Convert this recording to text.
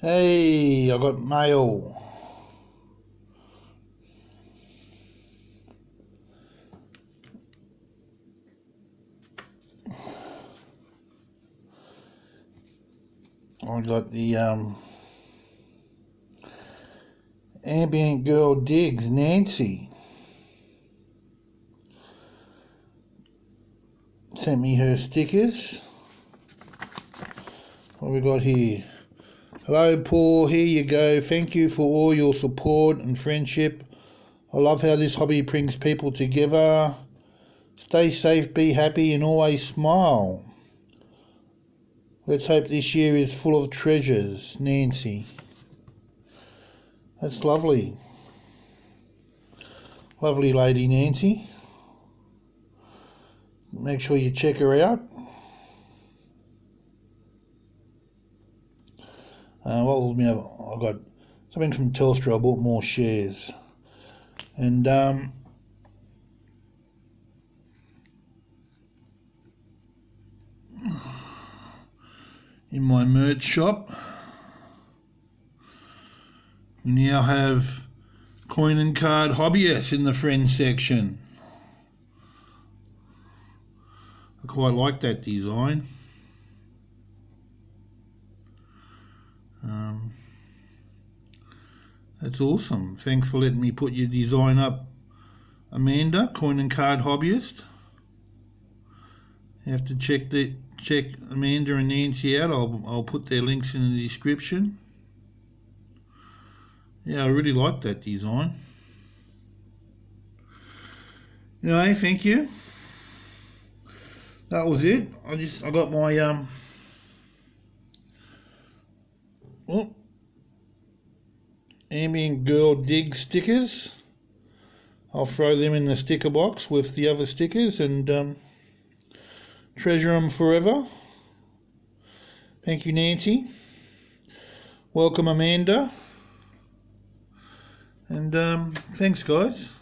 Hey, I got mail. I got the Ambient girl digs, Nancy. Sent me her stickers. What we got here? Hello Paul, here you go. Thank you for all your support and friendship. I love how this hobby brings people together. Stay safe, be happy and always smile. Let's hope this year is full of treasures, Nancy. That's lovely. Lovely lady Nancy. Make sure you check her out. What was me? I got something from Telstra. I bought more shares, and in my merch shop we now have Coin Card Hobbyist in the friends section. I quite like that design. That's awesome. Thanks for letting me put your design up, Amanda, Coin Card Hobbyist. You have to check Amanda and Nancy out. I'll put their links in the description. Yeah, I really like that design. Anyway, thank you. That was it. I got my Ambient Girl Dig stickers. I'll throw them in the sticker box with the other stickers and treasure them forever. Thank you, Nancy. Welcome, Amanda. And thanks, guys.